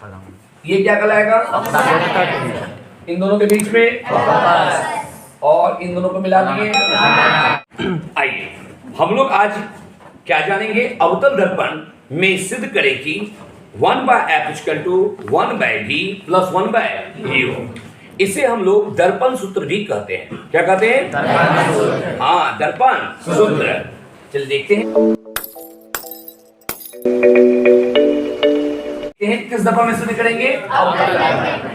ये क्या कहलाएगा? इन दोनों के बीच में और इन दोनों को मिला दिए। आइए हम लोग आज क्या जानेंगे? अवतल दर्पण में सिद्ध करें कि 1/f = 1/v + 1/u। इसे हम लोग दर्पण सूत्र भी कहते हैं। क्या कहते हैं? दर्पण सूत्र। हाँ, दर्पण सूत्र। चलिए देखते हैं किस दर्पण में सिद्ध करेंगे? अवतल दर्पण।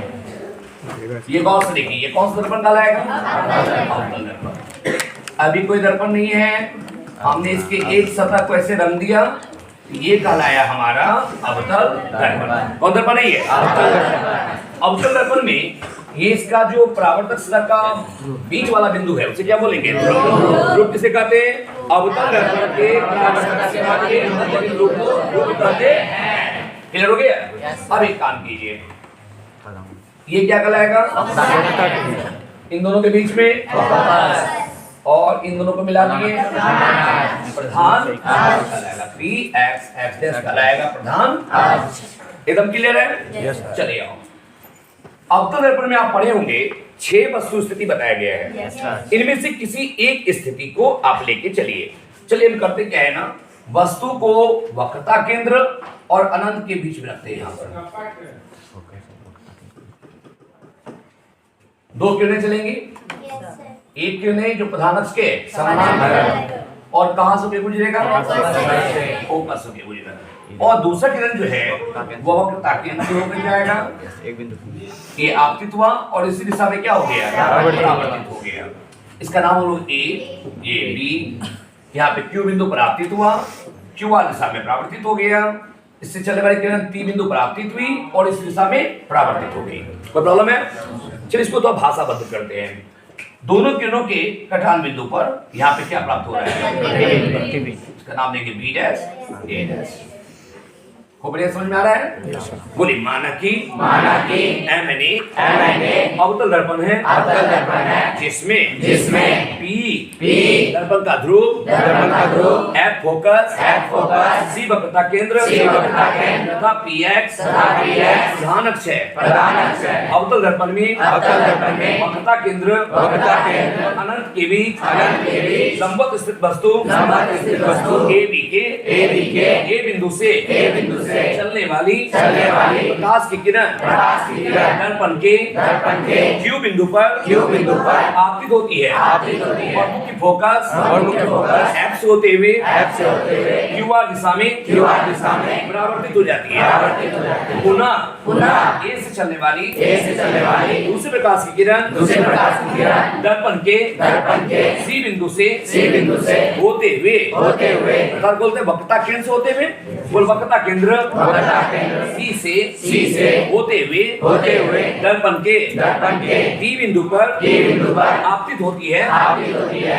ये कौन सा देखिए, ये कौन सा दर्पण कहलाएगा? अवतल दर्पण। अभी कोई दर्पण नहीं है, हमने इसके एक सतह को ऐसे रंग दिया, ये कहलाया हमारा अवतल दर्पण। कौन दर्पण है ये? अवतल दर्पण। अवतल दर्पण में ये इसका जो परावर्तक सतह का बीच वाला बिंदु है उसे क्या बोलेंगे? ध्रुव। किसे कहते हैं? अवतल दर्पण के परावर्तक सतह के मध्य बिंदु को ध्रुव कहते हैं। क्लियर हो गया? अब एक काम कीजिए, ये क्या कहलाएगा? इन दोनों के बीच में और इन दोनों को मिला दिए प्रधान कहलाएगा। 3x कहलाएगा प्रधान। एकदम क्लियर है? चलिए आओ, अवतल दर्पण में आप पढ़े होंगे 6 वस्तु स्थिति बताया गया है। इनमें से किसी एक स्थिति को आप लेके चलिए। चलिए हम करते क्या है ना, वस्तु को वक्रता केंद्र और अनंत के बीच में रखते हैं। यहाँ पर 2 किरणें चलेंगी। एक किरणें जो प्रधान अक्ष के समानांतर और कहां से गुजरेगा? फोकस से गुजरेगा। और दूसरा किरण जो है वो वक्रता केंद्र से होकर जाएगा। एक बिंदु ये आपतित हुआ और इसी दिशा में क्या हो गया? परावर्तित हो गया। इसका नाम हम लोग ए, ये बी। यहाँ पे क्यू बिंदु पर आपतित हुआ, क्यू वाली दिशा में परावर्तित हो गया। इससे चलने वाली किरण टी बिंदु पर आपतित हुई और इस दिशा में परावर्तित हो गई। कोई प्रॉब्लम है? चलिए इसको तो भाषाबद्ध करते हैं। दोनों किरणों के कटान बिंदु पर यहाँ पे क्या प्राप्त हो रहा है? इसका नाम देंगे बी डैश, ए डैश। को बढ़िया समझ में आ रहा है? बोलिए, माना कि एमएनए अवतल दर्पण है, जिसमें पी दर्पण का ध्रुव, एफ फोकस, सी वक्रता केंद्र तथा पीएक्स प्रधान अक्ष है। अवतल दर्पण में वक्रता केंद्र अनंत के बीच लंबवत स्थित वस्तु ए बी के ए बिंदु से चलने वाली प्रकाश की किरण दर्पण के क्यू बिंदु पर आपतित होती है और मुख्य फोकस एफ से होते हुए क्यू आर दिशा में परावर्तित हो जाती है। पुनः ए से चलने वाली दूसरे प्रकाश की किरण दर्पण के सी बिंदु से होते हुए बोलते वक्रता केंद्र से होते हुए वक्रता केंद्र सी से होते हुए दर्पण के डी बिंदु पर आपतित होती है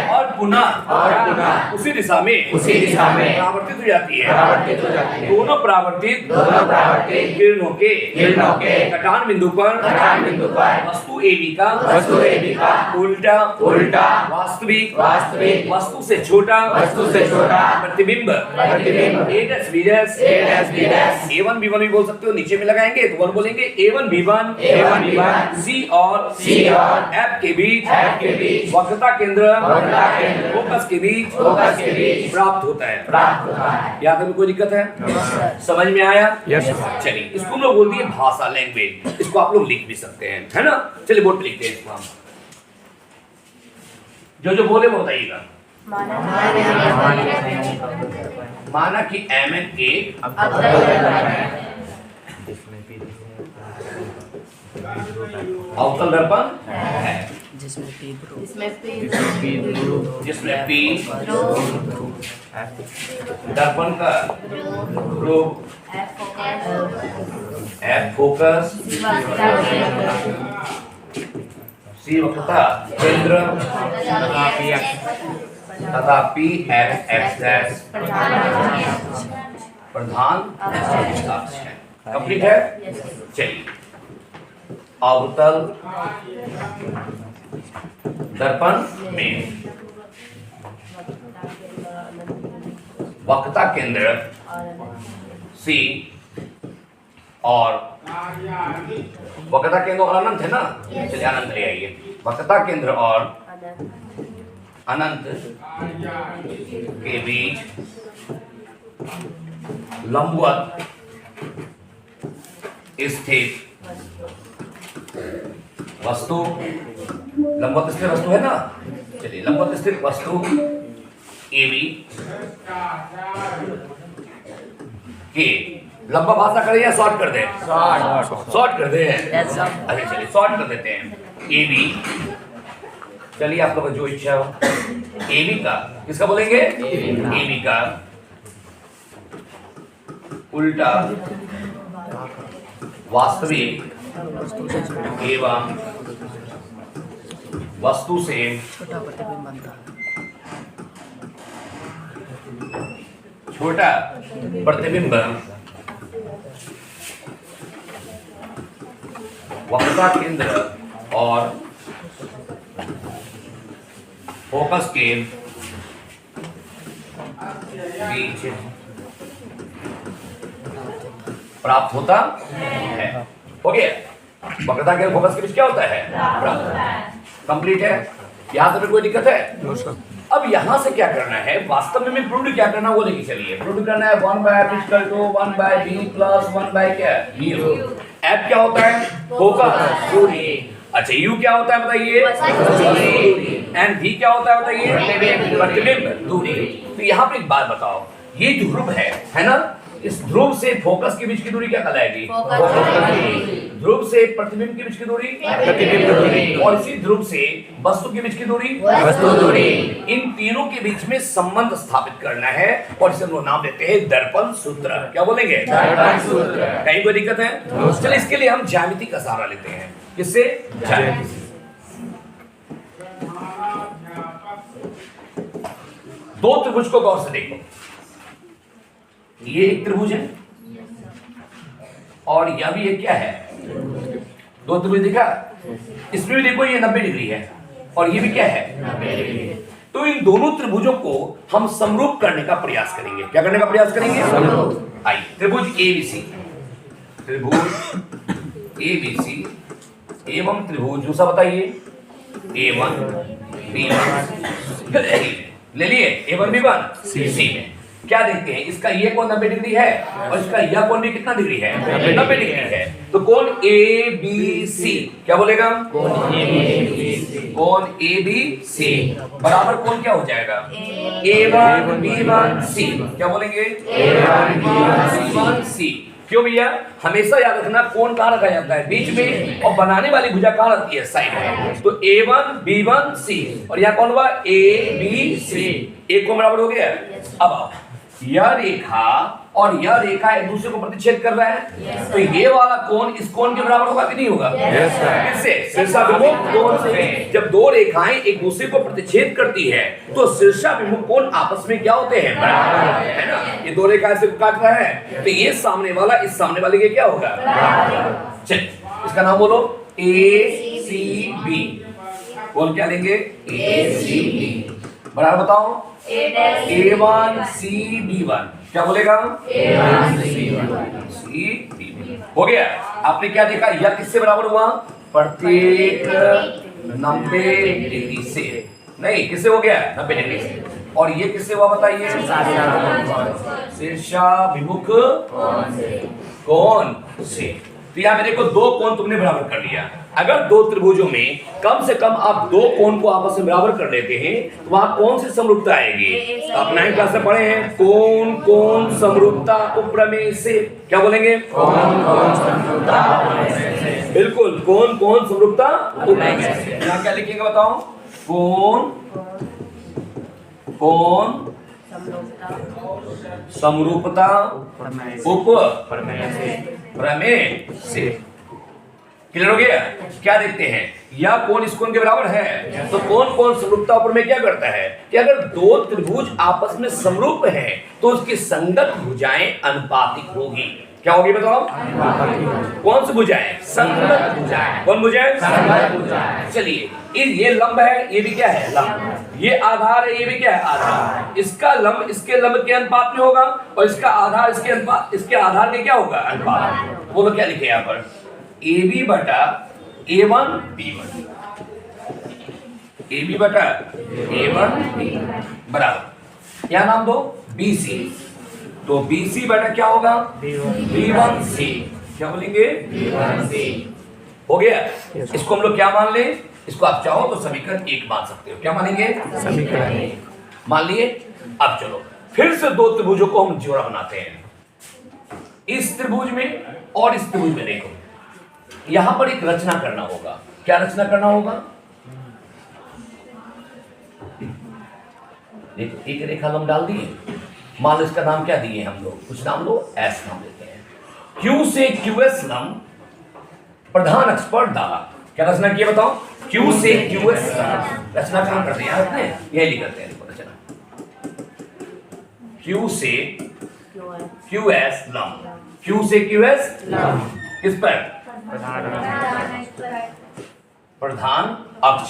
और पुनः उसी दिशा में परावर्तित हो जाती है। दोनों परावर्तित किरणों के कटान बिंदु पर वस्तु एबी का उल्टा वास्तविक वस्तु से छोटा प्रतिबिंब A1 B1 भी बोल सकते हो, नीचे में लगाएंगे तो 1 बोलेंगे। A1 B1 C और F के बीच वक्रता केंद्र फोकस के बीच प्राप्त होता है। याद में कोई दिक्कत है? समझ में आया? चलिए इसको हम लोग बोल दिए भाषा, लैंग्वेज। इसको आप लोग लिख भी सकते हैं, है ना? चलिए बोर्ड पे लिखते हैं इसको हम। जो बोले वो बताइएगा। माना कि एमएन एक अवतल दर्पण है जिसमें पी दर्पण का ध्रुव, एफ फोकस, सी वक्रता केंद्र तथा पी एक्स डैश प्रधान अक्ष है। कंप्लीट है? चलिए, अवतल दर्पण में वक्रता केंद्र सी और वक्रता केंद्र और अनंत है ना, चलिए अनंत ले आइए। वक्रता केंद्र और अनंत के बीच लंबवत स्थित वस्तु, लंबवत स्थित वस्तु है ना, चलिए लंबवत स्थित वस्तु AB के लंबा भाषा करें या शॉर्ट कर दें? शॉर्ट कर दें। अच्छा चलिए शॉर्ट कर देते हैं। AB, चलिए आप लोग जो इच्छा हो, AB का किसका बोलेंगे? AB का उल्टा वास्तविक एवं वस्तु से छोटा प्रतिबिंब वक्रता केंद्र और फोकस के बीच प्राप्त होता है। हो गया, वक्रता के फोकस के बीच क्या होता है? कंप्लीट है। यहां से कोई दिक्कत है? अब यहां से क्या करना है, वास्तव में प्रूव क्या करना वो लेके चलिए। प्रूव करना है 1/1/b प्लस 1 क्या F क्या होता है? फोकस दूरी। अच्छा U क्या होता है बताइए? एंड V क्या होता है बताइए? प्रतिबिंब दूरी। तो यहाँ पे एक बात बताओ, ये ध्रुव है ना, इस ध्रुव से फोकस के बीच की दूरी क्या कहलाएगी? ध्रुव से प्रतिबिंब के बीच की दूरी प्रतिबिंब दूरी, और इसी ध्रुव से वस्तु के बीच की दूरी वस्तु दूरी। इन तीनों के बीच में संबंध स्थापित करना है और इसे हम लोग नाम देते हैं दर्पण सूत्र। क्या बोलेंगे? दर्पण सूत्र। कहीं कोई दिक्कत है? चलिए इसके लिए हम ज्यामिति का सहारा लेते हैं। किससे? ज्यामिति। दो त्रिभुज को गौर से देखो, ये एक त्रिभुज है और यह भी एक क्या है? दो त्रिभुज दिखा, इसमें भी देखो ये 90 डिग्री है और ये भी क्या है? 90 डिग्री। तो इन दोनों त्रिभुजों को हम समरूप करने का प्रयास करेंगे। क्या करने का प्रयास करेंगे? समरूप। आइए, त्रिभुज ABC, त्रिभुज ABC एवं त्रिभुज दूसरा बताइए A1 B1 ले लिए, A1 B1 C में क्या देखते हैं, इसका ये कोण 90 डिग्री है और इसका यह कोण भी कितना डिग्री है? 90 डिग्री है। तो कोण ABC क्या बोलेगा? कोण ABC बराबर कोण क्या हो जाएगा? A1 B1 C। क्या बोलेंगे? A1 B1 C। क्यों भैया? हमेशा याद रखना कोण कहाँ रखा जाता है? बीच में, और बनाने वाली भुजा कहाँ रहती है? साइड में। तो A1 B1 C और यहाँ कौन हुआ? ABC। एक को बराबर हो गया। अब आओ, यह रेखा और यह रेखा एक दूसरे को प्रतिच्छेद कर रहा है, तो ये वाला कोण इस कोण के बराबर होगा कि नहीं होगा? किससे? शीर्षाभिमुख कोण से। जब दो रेखाएं एक दूसरे को प्रतिच्छेद करती है तो शीर्षाभिमुख कोण आपस में क्या होते हैं? बराबर, है ना। ये दो रेखाएं से काट रहा है तो ये सामने वाला इस सामने वाले के क्या होगा? चलिए इसका नाम बोलो ACB। कोण क्या लेंगे? ACB बराबर बताओ A1CB1। क्या बोलेगा? A1CB1 हो गया। आपने क्या देखा, यह किससे बराबर हुआ? प्रत्येक 90 डिग्री से। नहीं, किससे हो गया? 90 डिग्री से। और ये किससे हुआ बताइए? शीर्षाभिमुख कोण से। तो यहाँ देखो दो कोण तुमने बराबर कर लिया। अगर दो त्रिभुजों में कम से कम आप दो कोण को आपस में बराबर कर लेते हैं तो वहां कौन सी समरूपता आएगी? आप 9th क्लास में पढ़े हैं, कोण कोण समरूपता उपप्रमेय से। क्या बोलेंगे? कोण कोण समरूपता उपप्रमेय से। बिल्कुल, कोण कोण समरूपता उपप्रमेय से। यहाँ क्या लिखेंगे बताओ? कोण कोण समरूपता उपप्रमेय से। क्लियर हो गया? क्या देखते हैं, या कोण इस कोण के बराबर है, तो कोण कोण समरूपता उपप्रमेय क्या करता है कि अगर दो त्रिभुज आपस में समरूप हैं तो उसकी संगत भुजाएं अनुपातिक होगी। क्या होगी बताओ? कौन सी भुजाएं? संगत भुजाएं। कौन भुजाएं? संगत भुजाएं। चलिए, ये लंब है, ये भी क्या है? लंब। ये आधार है, ये भी क्या है? आधार। इसका लंब इसके लंब के अनुपात में होगा और इसका आधार इसके अनुपात, इसके आधार के क्या होगा? अनुपात। बोलो क्या लिखे यहाँ पर, AB बटा A1 B1, AB बटा A1 B1 बराबर, यहाँ नाम दो BC, तो BC बटा क्या होगा, B1C, क्या बोलेंगे, B1C। हो गया। इसको हम लोग क्या मान ले, इसको आप चाहो तो समीकरण 1 मान सकते हो, क्या मानेंगे, समीकरण 1 मान लिए। अब चलो फिर से दो त्रिभुजों को हम जोड़ा बनाते हैं, इस त्रिभुज में और इस त्रिभुज में। देखो यहां पर एक रचना करना होगा, क्या रचना करना होगा, देखो एक रेखा हम डाल दिए, मान लो इसका नाम क्या दिए हम लोग, कुछ नाम लो, S नाम देते हैं। Q से QS लंब प्रधान अक्ष पर डाला, क्या रचना किया बताओ, Q से QS लंब, रचना कहां कर दिया आपने, यही लिखते हैं रचना, Q से QS लंब, Q से QS लंब किस पर, प्रधान अक्ष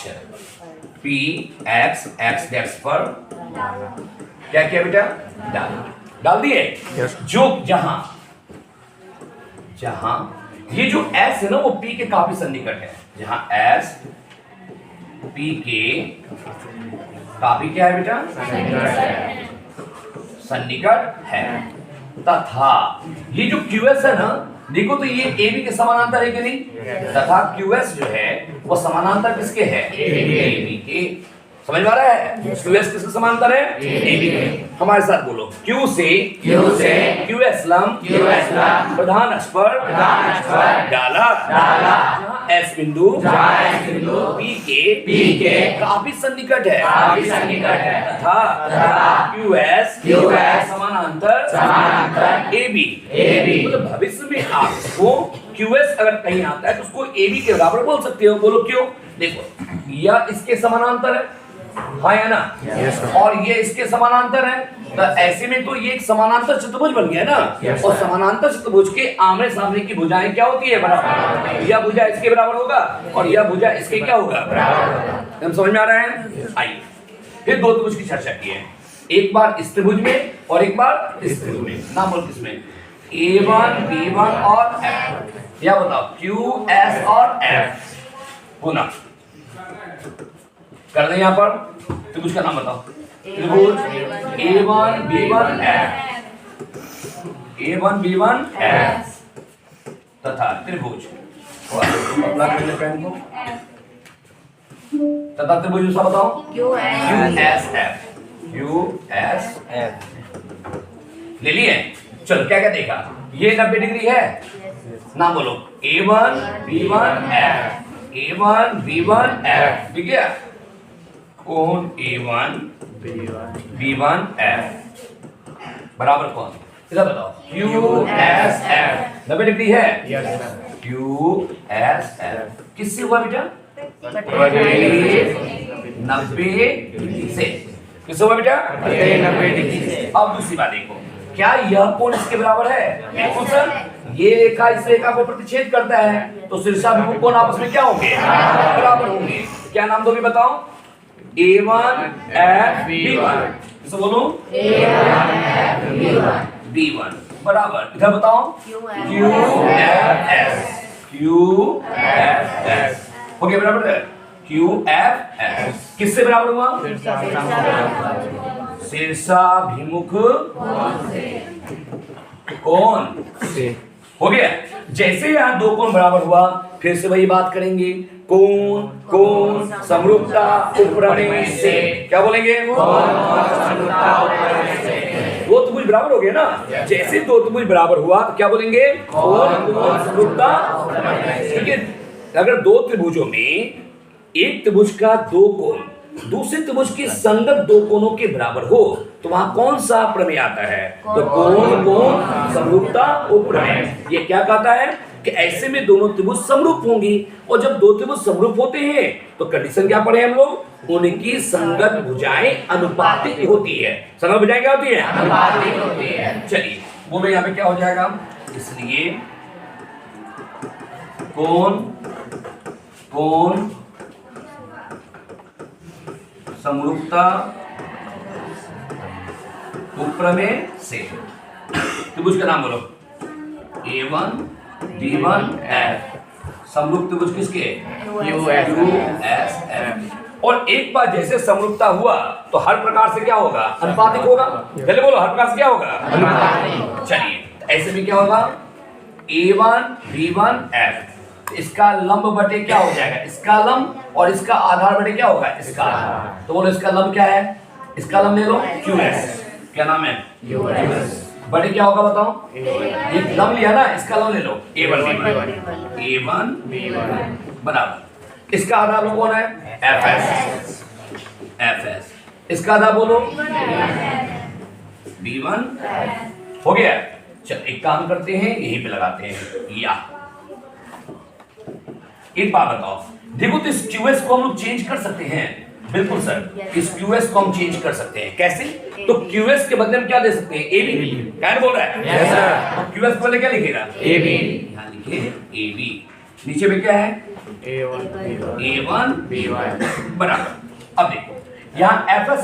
PX X पर, क्या किया बेटा, डाल दिए। जो जहां जहां ये जो S है ना वो P के काफी सन्निकट है, जहां S P के काफी क्या है बेटा, सन्निकट है, तथा ये जो QS है ना, देखो तो ये AB के समानांतर है कि नहीं, तथा QS जो है वो समानांतर किसके है, AB के, समझ में आ रहा है, QS किसके समानांतर है, AB के। हमारे साथ बोलो, Q से QS लंब प्रधान अक्ष पर डाला, जहां S बिंदु P के काफी सन्निकट है, तथा QS समानांतर AB, मतलब भविष्य में आपको QS अगर कहीं आता है तो उसको AB के बराबर बोल सकते हो, बोलो क्यों, देखो यह इसके समानांतर है, हाँ या ना, और ये इसके समानांतर है, तो ऐसे में तो ये एक समानांतर चतुर्भुज बन गया ना, और समानांतर चतुर्भुज के आमने सामने की भुजाएं क्या होती है, बराबर, यह भुजा इसके बराबर होगा और यह भुजा इसके क्या होगा, बराबर। हम समझ में आ रहा है। आइए फिर दो त्रिभुज की चर्चा की है, एक बार इस त्रिभुज में और एक बार इस त्रिभुज में, नाम बोल किसमें, A1 B1 और F, या बताओ QS और F, पुनः कर दें यहाँ पर त्रिभुज का नाम बताओ, त्रिभुज A1 B1 F तथा त्रिभुज तथा त्रिभुज सा बताओ QSF ले लिए। चलो क्या क्या देखा, ये 90 डिग्री है, नाम बोलो A1 B1 F, ठीक है, कोण A1 B1 F बराबर कौन, इधर बताओ QSF 90 डिग्री है, QSF किससे हुआ बेटा, 90 से, किससे हुआ बेटा, 90 डिग्री से। अब दूसरी बात देखो, क्या यह कोण इसके बराबर है, बिल्कुल सर, ये रेखा इस रेखा को प्रतिच्छेद करता है, तो शीर्षाभिमुख कोण आपस में क्या होंगे, बराबर होंगे। क्या नाम दोगे बताओ, A1 F B1, इसे बोलो A1 F B1 बराबर, इधर बताओ QFS हो गया बराबर है, QFS किससे बराबर हुआ, शीर्षाभिमुख कोण से, हो गया। जैसे यहाँ दो कोण बराबर हुआ, फिर से वही बात करेंगे, कोण समरूपता उपप्रमेय से, क्या बोलेंगे, दो त्रिभुज बराबर हो गए ना, जैसे दो त्रिभुज बराबर हुआ तो क्या बोलेंगे, कोण समरूपता, ठीक है। अगर दो त्रिभुजों में एक त्रिभुज का दो कोण दूसरे त्रिभुज के संगत दो कोणों के बराबर हो तो वहां कौन सा प्रमेय आता है, तो कोण समरूपता उपप्रमेय। ये क्या कहता है कि ऐसे में दोनों त्रिभुज समरूप होंगी, और जब दो त्रिभुज समरूप होते हैं तो कंडीशन क्या पढ़े हम लोग, उनकी संगत भुजाएं अनुपातिक होती है। संगत भुजाएं क्या होती है, अनुपातिक होती है। चलिए वो में यहाँ पे क्या हो जाएगा, इसलिए कोण समरूपता उपप्रमेय से त्रिभुज का नाम बोलो, A1 B1F समरूप त्रिभुज किसके? USF। और एक बार जैसे समरूपता हुआ तो हर प्रकार से क्या होगा? अनुपातिक होगा। चलिए बोलो, हर प्रकार से क्या होगा? अनुपातिक। चलिए ऐसे भी क्या होगा? A1 B1F इसका लंब बटे क्या हो जाएगा? इसका लंब, और इसका आधार बटे क्या होगा? इसका आधार। तो बोलो इसका लंब क्या है? इसका लंब ले लो QS। क्या नाम है? QS। बटे क्या होगा बताओ? ये लंब लिया ना, इसका लंब ले लो A1 B1 बराबर। इसका आधार लो कौन है? FS। इसका आधार बोलो B1 हो गया। चल एक काम करते हैं, यहीं पे लगाते हैं या। एक बात बताओ, देखो तो इस QS को हम लोग चेंज कर सकते हैं। बिल्कुल सर, इस QS को हम चेंज कर सकते हैं। कैसे? तो QS के बदले में क्या दे सकते हैं? AB। क्या बोल रहा है? Yes sir. तो QS के बदले क्या लिखेगा? AB। यहाँ लिखे AB। नीचे में क्या है? A1 B1 बराबर। अब देखो यहाँ FS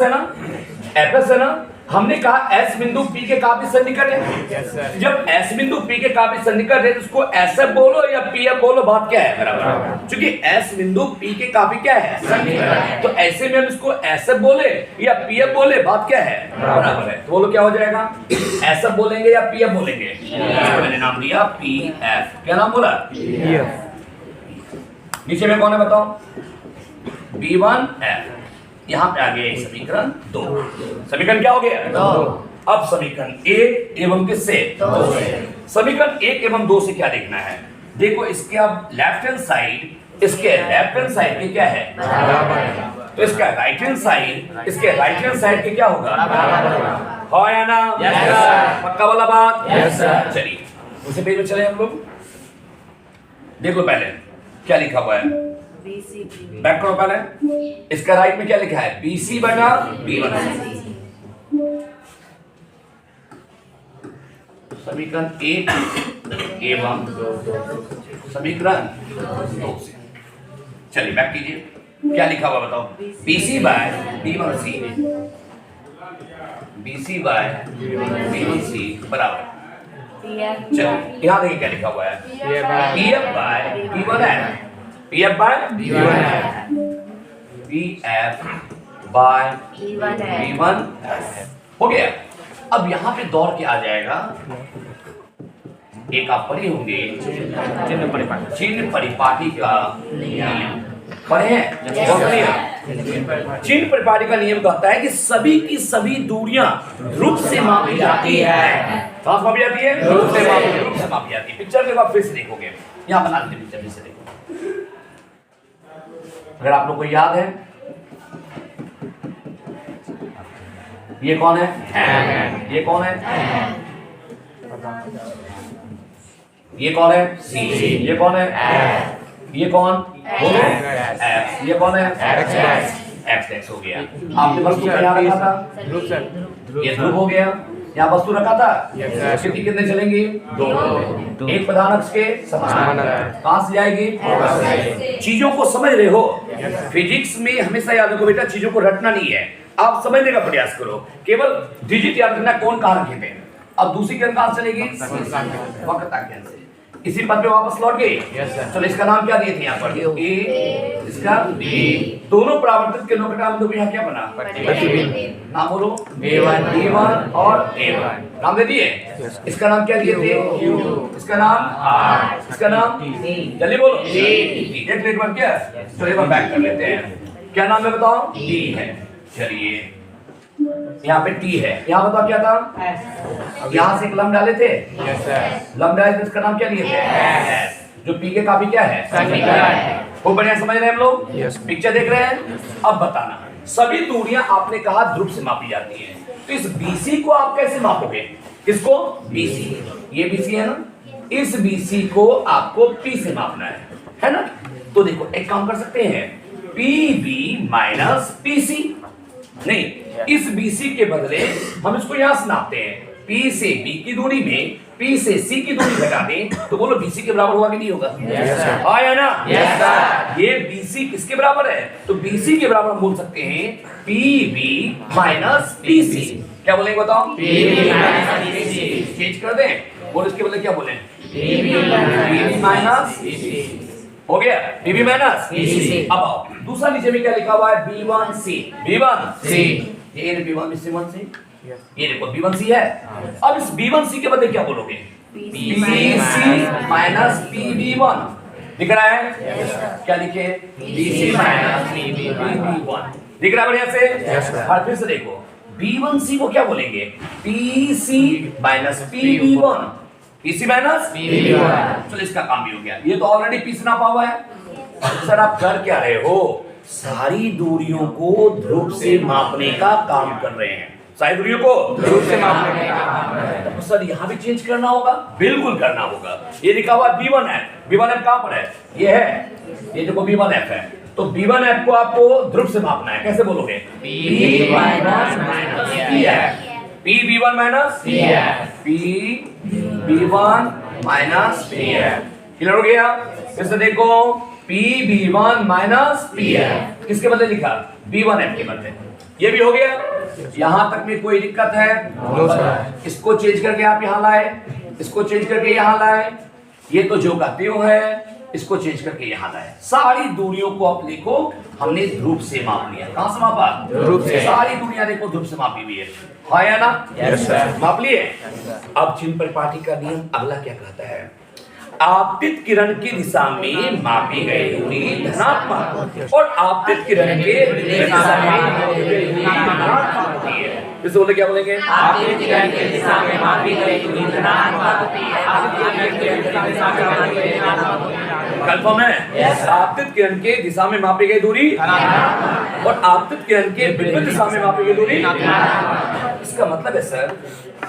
है ना, हमने कहा S बिंदु P के काफी सन्निकट है। जब S बिंदु P के काफी सन्निकट है तो उसको SF बोलो या PF बोलो, बात क्या है? बराबर। क्योंकि S बिंदु P के काफी क्या है? सन्निकट। तो ऐसे में हम इसको SF बोले या PF बोले, बात क्या है? बराबर है। तो बोलो क्या हो जाएगा? SF बोलेंगे या PF बोलेंगे? मैंने नाम दिया PF। क्या नाम बोला? PF। नीचे में कौन है बताओ? B1F। यहाँ पे आ गया समीकरण 2। समीकरण क्या हो गया? 2। अब समीकरण 1 एवं किससे? 2 से। समीकरण 1 एवं 2 से क्या देखना है? देखो इसके अब लेफ्ट हैंड साइड इसके लेफ्ट हैंड साइड के क्या है? बराबर। तो इसका राइट हैंड साइड इसके राइट हैंड साइड के क्या होगा? बराबर। हो या ना? Yes sir. पक्का वाला बात? Yes sir. चलिए उसे पेज में चले हम लोग। देख लो पहले क्या लिखा हुआ है, बैक करो पहले। इसका राइट में क्या लिखा है? BC बटा B1। समीकरण 1 एवं समीकरण 2 से। चलिए बैक कीजिए, क्या लिखा हुआ बताओ? BC bye B1C। BC bye B1C बराबर। चलिए यहाँ देखिए क्या लिखा हुआ है? PF by B1F। PF by B1F। PF by B1F हो गया। अब यहाँ पे दौड़ के आ जाएगा, एक आप पढ़े होंगे चिन्ह परिपाटी का नियम। पढ़े हैं? चिन्ह परिपाटी का नियम कहता है कि सभी की सभी दूरियां ध्रुव से मापी जाती है। कहाँ मापी जाती है? ध्रुव से मापी जाती है। पिक्चर के बाद फिर से देखोगे, यहाँ बना देते पिक्चर फिर से देखो। अगर आप लोग को याद है, ये कौन है? ये कौन है? ये कौन है? C। ये कौन है? ये कौन? F। ये कौन है? X हो गया। आपने वस्तु क्या रखा था? ये ध्रुव हो गया। यहाँ वस्तु रखा था, कितने चलेंगी? 2। एक प्रधान अक्ष के समानांतर। कहाँ से जाएगी? चीजों को समझ रहे हो? फिजिक्स में हमेशा याद रखो बेटा, चीजों को रटना नहीं है, आप समझने का प्रयास करो। केवल डिजिट याद रखना, कौन कहाँ रखे थे। अब दूसरी किरण कहाँ चलेगी? वक्रता से। इसी पद पे वापस लौट गए। चलो इसका नाम क्या दिए थे यहाँ पर? ए, इसका B। दोनों परावर्तित किरणों का नाम यहाँ क्या बना? नाम बोलो। B1 और A1 नाम दे दिए। इसका नाम क्या दिए थे? Q। इसका नाम R। इसका नाम जल्दी बोलो। D। देख एक बार क्या? चलो एक बार बैक कर लेते हैं। क्या नाम है बताओ? D है। चलिए यहाँ पे T है, यहाँ बताओ क्या था? यहाँ से एक लंब डाले थे। लंब डाले थे, इसका नाम क्या दिए थे? जो P के काफी क्या है? खूब बढ़िया समझ रहे हैं हम लोग? पिक्चर देख रहे हैं? अब बताना, सभी दूरियां आपने कहा ध्रुव से मापी जाती हैं, तो इस BC को आप कैसे मापोगे? किसको? BC। ये BC है ना, इस BC को आपको P से मापना है ना? तो देखो एक काम कर सकते हैं, PB माइनस PC। नहीं, इस BC के बदले हम इसको यहां से नापते हैं। P से B की दूरी में P से C की दूरी घटा दें तो बोलो BC के बराबर होगा कि नहीं होगा? हाँ या ना? Yes sir. ये BC किसके बराबर है? तो BC के बराबर हम बोल सकते हैं PB माइनस PC। क्या बोलेंगे बताओ? PB minus PC। चेंज कर दें और इसके बदले क्या बोलें? पीबी माइनस हो गया पीबी माइनस पीसी। अब आओ दूसरा नीचे में क्या लिखा हुआ है B1C ये B1C ये देखो B1C है। अब इस B1C के बदले क्या बोलोगे PC माइनस PB1 दिख रहा है क्या लिखे PC माइनस PB1 दिख रहा है बढ़िया से। हर फिर से देखो B1C को क्या बोलेंगे PC minus PB1 PC minus PB1। चलो इसका काम भी हो गया। ये तो ऑलरेडी PC नापा हुआ है। सर आप कर क्या रहे हो सारी दूरियों को ध्रुव से मापने का काम कर रहे हैं। सारी दूरियों को ध्रुव से मापने का काम कर रहे हैं। तो सर यहाँ भी चेंज करना होगा बिल्कुल करना होगा। ये लिखा हुआ B1F कहाँ पर है ये है ये देखो B1F है तो B1F को आपको ध्रुव से मापना है। कैसे बोलोगे PB1 minus PB1 minus clear हो गया। फिर से देखो PB1 माइनस PF किसके बदले लिखा B1F के बदले। ये भी हो गया। यहां तक में कोई दिक्कत है इसको चेंज करके आप यहां लाए इसको चेंज करके यहां लाए ये तो जो का त्यों है इसको चेंज करके यहां लाए। सारी दूरियों को आप लिखो हमने ध्रुव से माप लिया। कहां से मापा ध्रुव से। सारी दूरियां देखो ध्रुव से मापी हुई है हाँ या ना यस सर माप लिए। अब चिन्ह परिपाटी का नियम अगला क्या कहता है आपतित किरण की दिशा में मापी गई दूरी धनात्मक और आपतित किरण के दिशा में होती है। इससे बोले क्या बोलेंगे आपतित किरण की दिशा में मापी गई दूरी धनात्मक होती है। कंफर्म है आपतित किरण के दिशा में मापी गई दूरी और आपतित किरण के विपरीत दिशा में मापी गई दूरी। इसका मतलब है सर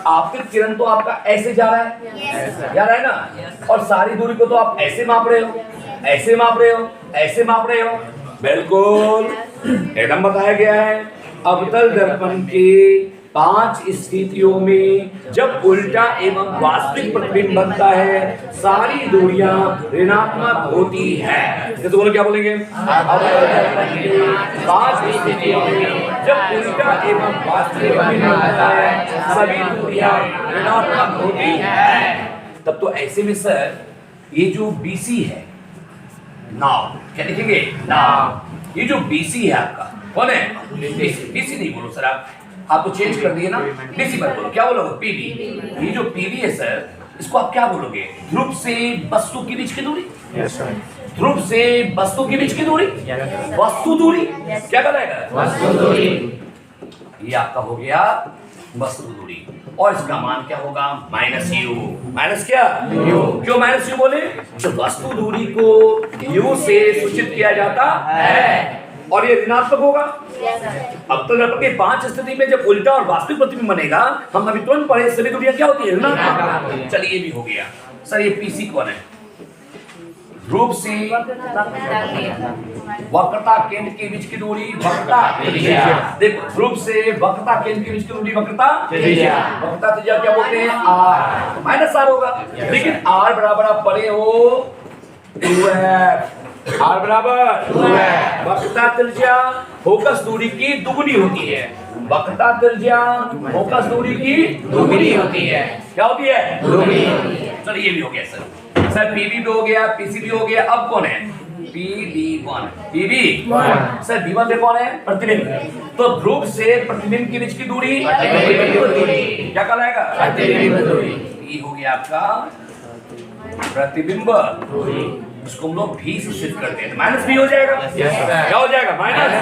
आपतित किरण तो आपका ऐसे जा रहा है ना और सारी दूरी को तो आप ऐसे माप रहे हो ऐसे माप रहे हो ऐसे माप रहे हो बिल्कुल एकदम बताया गया है। अवतल दर्पण के 5 स्थितियों में जब उल्टा एवं वास्तविक प्रतिबिंब बनता है सारी दूरियां ऋणात्मक होती है। जैसे बोलो क्या बोलेंगे अवतल दर्पण के 5 स्थितियों में जब उल्टा एवं वास्तविक प्रतिबिंब बनता है सभी दूरियां ऋणात्मक होती है। तब तो ऐसे में सर ये जो BC है नाउ क्या लिखेंगे नाउ ये जो BC है आपका कौन है BC नहीं बोलो सर आपको चेंज कर दिए ना BC मत बोलो क्या बोलोगे PB। ये जो PB है सर इसको आप क्या बोलोगे ध्रुव से वस्तु के बीच की दूरी ध्रुव से वस्तु के बीच की दूरी वस्तु दूरी क्या कहलाएगा वस्तु दूरी। ये आपका हो गया वस्तु दूरी और इसका मान क्या होगा -u माइनस क्या u। क्यों -u बोले तो वस्तु दूरी को u से सूचित किया जाता है और ये ऋणात्मक होगा। अब तो दर्पण के 5 स्थिति में जब उल्टा और वास्तविक प्रतिबिंब बनेगा हम अभी तुरंत पढ़े सभी दूरियां क्या होती है ऋणात्मक। चलिए ये भी हो गया। सर ये PC कौन है ध्रुव से वक्रता केंद्र के बीच की दूरी वक्रता देखो ध्रुव से वक्रता केंद्र के बीच की दूरी वक्रता त्रिज्या क्या बोलते हैं R -R होगा। लेकिन R बराबर आप पढ़े हो 2f R बराबर 2f वक्रता त्रिज्या फोकस दूरी की दुगुनी होती है। वक्रता त्रिज्या फोकस दूरी की दुगुनी होती है। क्या होती है दुगुनी। चलिए ये भी हो गया सर PB भी हो गया PC भी हो गया। अब कौन है PB1 सर B1 पे कौन है प्रतिबिंब। तो ध्रुव से प्रतिबिंब के बीच की दूरी क्या कहलाएगा प्रतिबिंब दूरी। ये हो गया आपका प्रतिबिंब उसको हम लोग भी से सिद्ध करते हैं माइनस भी हो जाएगा क्या हो जाएगा माइनस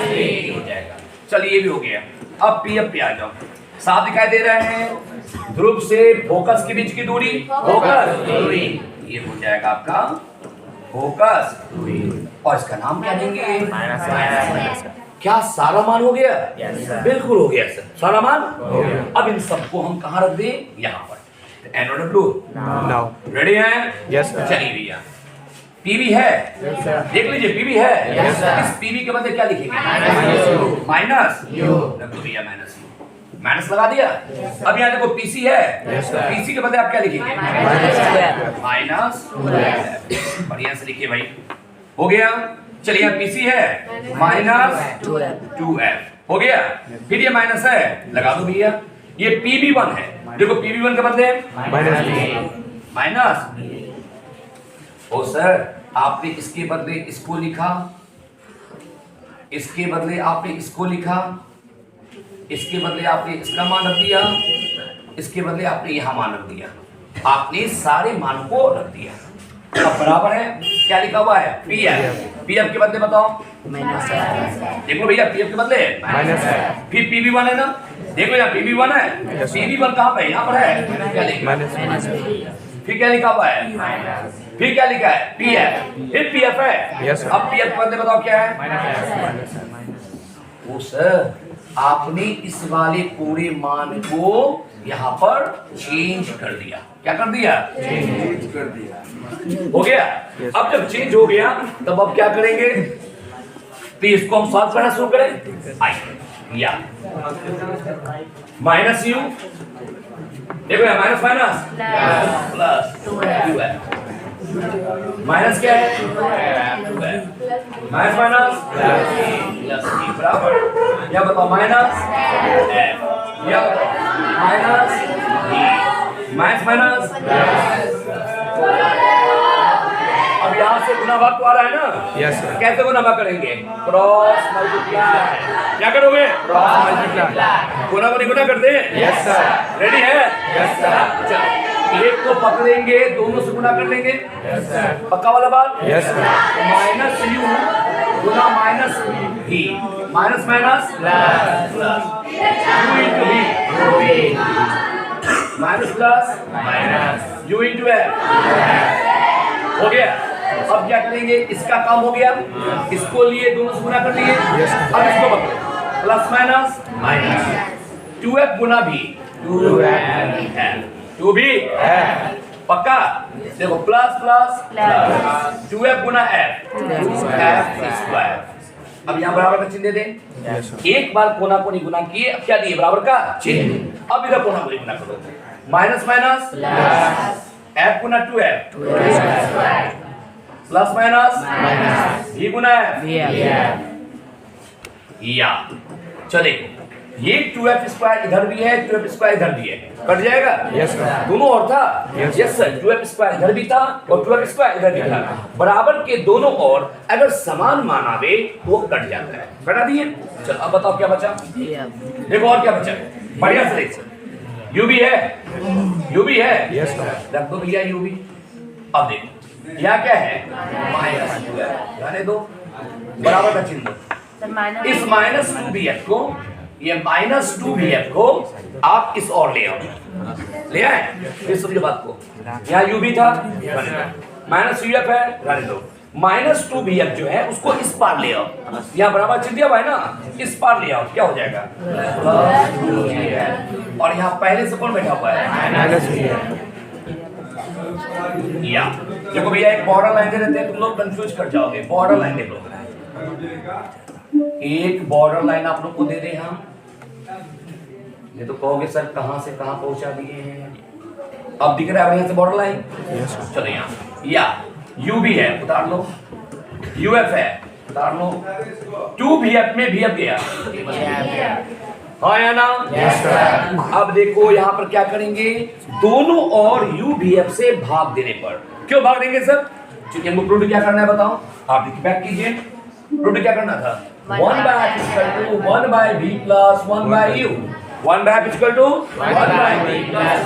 हो जाएगा। चलिए ये भी हो गया। अब PF पे आ जाओ साफ दिखाई दे रहे हैं ध्रुव से फोकस के बीच की दूरी फोकस दूरी ये हो जाएगा आपका फोकस दूरी और इसका नाम क्या देंगे क्या सारा मान हो गया बिल्कुल हो गया सर सारा मान हो गया। अब इन सबको हम कहाँ रख दें यहाँ पर NOW रेडी है यस चलिए भैया PB है देख लीजिए PB है इस PB के बदले क्या लिखेंगे माइनस रख दो भैया माइनस लगा दिया। अब यहाँ देखो PC है PC के बदले आप क्या लिखेंगे माइनस बढ़िया से लिखिए भाई हो गया। चलिए यहाँ PC है -2f हो गया। फिर ये माइनस है लगा दो भैया। ये PB1 है देखो PB1 के बदले माइनस ओ सर, आपने इसके बदले इसको लिखा, इसके बदले आपने इसको लिखा, इसके बदले आपने इसका मान रख दिया, इसके बदले आपने यहां मान रख दिया, आपने सारे मान को रख दिया। अब बराबर है, क्या लिखा हुआ है? P F. पी एफ के बदले बताओ, देखो भैया पी एफ के बदले फिर पी बी वन है ना, देखो यहाँ पी बी वन है, पी बी वन कहाँ पे? यहाँ पर है, क्या लिखा? फिर क्या लिखा हुआ है? फिर क्या लिखा है? पी एफ, फिर पी एफ है। अब पी एफ के बदले बताओ क्या है? ओ सर, आपने इस वाले पूरे मान को यहाँ पर चेंज कर दिया। क्या कर दिया? चेंज कर दिया। हो गया? अब जब चेंज हो गया तब अब क्या करेंगे? तो इसको हम सॉल्व करना शुरू करें। आई या माइनस यू, देखो यार माइनस माइनस प्लस टू है, माइनस क्या है? माइनस माइनस प्लस बराबर, या बताओ माइनस एफ, या बताओ माइनस बी, माइनस माइनस। अब यहाँ से गुना भाग तो आ रहा है ना? Yes sir. कैसे गुना भाग करेंगे? Cross multiply. क्या करोगे? Cross multiply. गुना को गुना कर दे? Yes sir. रेडी है? Yes sir. चलो एक को पकड़ेंगे, दोनों से गुना कर लेंगे। Yes sir. पक्का वाला बात? Yes sir. माइनस यू गुना minus B, minus minus plus U into B, minus plus minus U into F. हो गया? अब क्या करेंगे? इसका काम हो गया, इसको लिए दोनों से गुना कर लिए। अब इसको पकड़ो, प्लस माइनस माइनस 2f गुना भी 2b पक्का। देखो प्लस प्लस 2f गुना f 2f स्क्वायर। अब यहाँ बराबर का चिन्ह दे दें। एक बार कोना कोनी गुना किए, अब क्या दिए? बराबर का चिन्ह। अब इधर कोना कोनी गुना करो, माइनस माइनस f गुना 2f प्लस माइनस v गुना f। या चले, ये 2f स्क्वायर इधर भी है, 2f स्क्वायर इधर भी है, कट जाएगा? Yes sir. दोनों और था? Yes sir. 2f स्क्वायर इधर भी था और 2f स्क्वायर इधर भी था। बराबर के दोनों और अगर समान मान आवे तो वो कट जाता है। कटा दिए? चलो अब बताओ क्या बचा? देखो और क्या बचा, बढ़िया से देख। यू भी है, यू भी है, यस सर। रख दो भैया यू भी। अब देखो यहाँ क्या है? माइनस 2f, जाने दो, बराबर का चिन्ह दो। इस माइनस 2bf को, ये माइनस 2bf को आप इस और ले आओ, ले आए? फिर समझो बात को, यहाँ u भी था, माइनस uf है, जाने दो। माइनस 2bf जो है उसको इस पार ले आओ, यहाँ बराबर चिन्ह दिया हुआ है ना, इस पार ले आओ, क्या हो जाएगा? Plus 2bf। और यहाँ पहले से कौन बैठा हुआ है? Minus bf। या देखो भैया एक बॉर्डर लाइन दे देते हैं, तुम लोग कंफ्यूज कर जाओगे। बॉर्डर लाइन दे दो, एक बॉर्डर लाइन आप लोग को दे दे हम, ये तो कहोगे सर कहां से कहां पहुंचा दिए हैं। अब दिख रहा है यहाँ से बॉर्डर लाइन? चलो यहाँ या यू भी है, उतार लो, यूएफ है, उतार लो, 2bf में bf गया, हाँ या ना? yes, sir। अब देखो यहाँ पर क्या करेंगे? दोनों और ubf से भाग देने पर, क्यों भाग देंगे सर? क्योंकि हमको प्रूफ क्या करना है बताओ? आप बैक कीजिए, प्रूफ क्या करना था? 1 by f equal to 1 by b plus 1 by u, 1 by f equal to 1 by b plus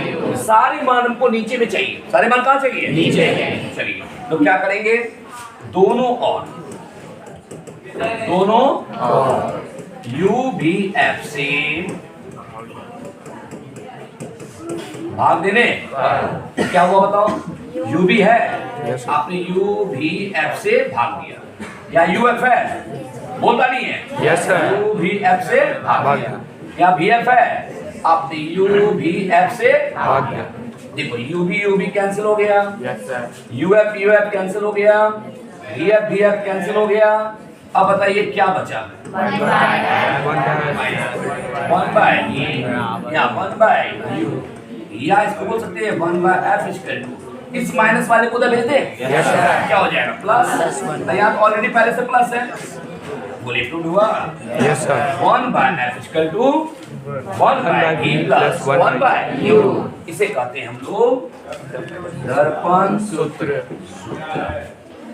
u। सारे मान हमको नीचे में चाहिए, सारे मान कहाँ चाहिए? नीचे। चलिए तो क्या करेंगे? दोनों और ubf से भाग देने, क्या हुआ बताओ? u भी है, आपने ubf से भाग दिया, या uf है, बोलता नहीं है? Yes sir. ubf से भाग दिया, या bf है, आपने ubf से भाग दिया। देखो ub कैंसिल हो गया, यस सर। uf कैंसिल हो गया, bf कैंसिल हो गया। अब बताइए क्या बचा? 1 by e या 1 by u, या इसको बोल सकते हैं 1 by f इक्वल टू, इस माइनस वाले को उधर भेज दे, क्या हो जाएगा? प्लस। यहाँ तो ऑलरेडी पहले से प्लस है, बोले प्रूव हुआ? Yes sir. 1 by f equal to 1 by v plus 1 by u। इसे कहते हैं हम लोग दर्पण सूत्र।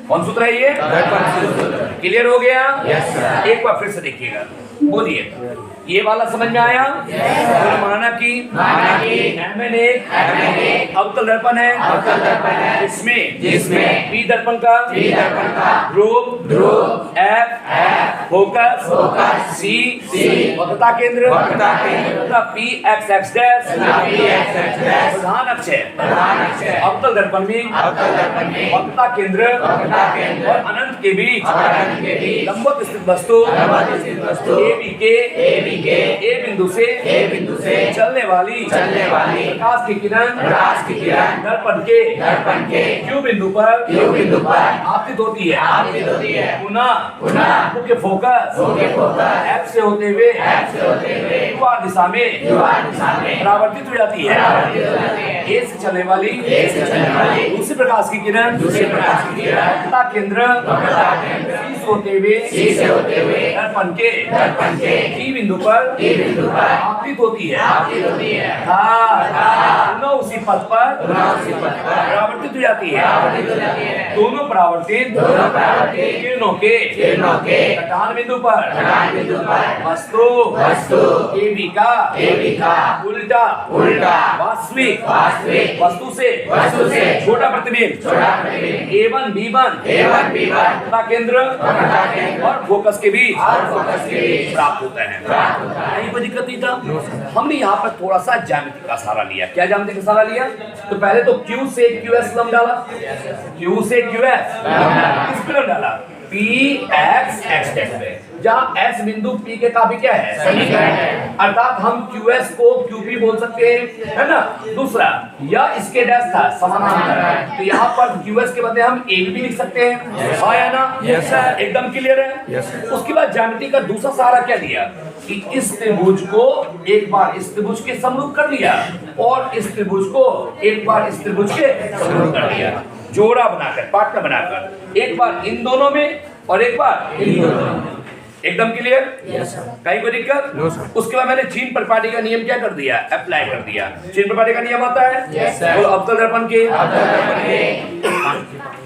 कौन सूत्र है ये? दर्पण सूत्र। क्लियर हो गया? Yes sir. एक बार फिर से देखिएगा, बोलिए। ये वाला समझ में आया? माना कि Mn एक अवतल दर्पण है, जिसमें P दर्पण का ध्रुव F फोकस C वक्रता केंद्र तथा Px प्रधान अक्ष है। अवतल दर्पण में वक्रता केंद्र और अनंत के बीच लंबवत स्थित वस्तु AB के ए बिंदु से चलने वाली प्रकाश की किरण दर्पण के Q बिंदु पर आपतित होती है। पुनः मुख्य फोकस F से होते हुए UR दिशा में परावर्तित हो जाती है। ए से चलने वाली दूसरी प्रकाश की किरण वक्रता केंद्र C से होते हुए दर्पण के P बिंदु पर आपतित होती है। पुनः उसी पथ पर परावर्तित हो जाती है। दोनों परावर्तित किरणों के कटान बिंदु पर वस्तु AB का उल्टा वास्तविक वस्तु से छोटा प्रतिबिंब A1 B1 वक्रता केंद्र और फोकस के बीच प्राप्त होता है। नहीं कोई दिक्कत नहीं था। हमने यहाँ पर थोड़ा सा ज्यामिति का सहारा लिया। क्या ज्यामिति का सहारा लिया? तो पहले तो Q से QS लंब डाला, Q से QS किस पे लंब डाला? Px x पे, जहाँ S बिंदु P के काफी क्या है? समीकरण है। अर्थात हम QS को QP बोल सकते हैं, है ना। दूसरा यह इसके डैश था समानांतर है, तो यहाँ पर QS के बदले हम AB भी लिख सकते हैं। हाँ या ना? Yes sir. एकदम क्लियर है। उसके बाद ज्यामिति का दूसरा सहारा क्या दिया कि इस त्रिभुज को एक बार इस त्रिभुज के समरूप कर लिया और इस त्रिभुज को एक बार इस त्रिभुज के समरूप कर लिया। जोड़ा बनाकर, पार्टनर बनाकर, एक बार इन दोनों में और एक बार इन दोनों में। एकदम क्लियर? Yes sir. कहीं कोई दिक्कत? No sir. उसके बाद मैंने चीन परिपाटी का नियम क्या कर दिया? अप्लाई कर दिया। चीन परिपाटी का नियम आता है? Yes sir. तो अवतल दर्पण के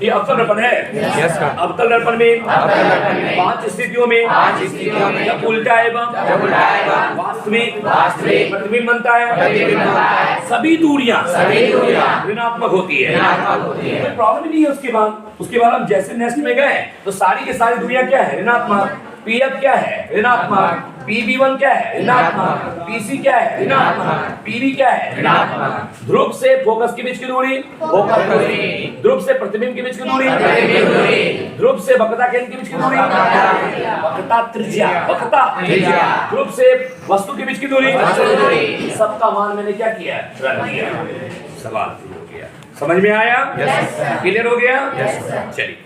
ये अवतल दर्पण है। Yes sir. अवतल दर्पण में 5 स्थितियों में जब उल्टा एवं वास्तविक प्रतिबिंब बनता है, सभी दूरियां ऋणात्मक होती है। कोई प्रॉब्लम नहीं है। उसके बाद हम जैसे नेक्स्ट में गए तो सारी की सारी दूरियां क्या है? ऋणात्मक। PF क्या है? ऋणात्मक। PB1 क्या है? ऋणात्मक। PC क्या है? ऋणात्मक। PB क्या है? ऋणात्मक। ध्रुव से फोकस के बीच की दूरी ध्रुव से प्रतिबिंब के बीच की दूरी ध्रुव से वक्रता केंद्र के बीच की दूरी वक्रता त्रिज्या ध्रुव से वस्तु के बीच की दूरी सबका मान मैंने क्या किया? रख दिया। सवाल हो गया। समझ में आया? क्लियर हो गया? चलिए।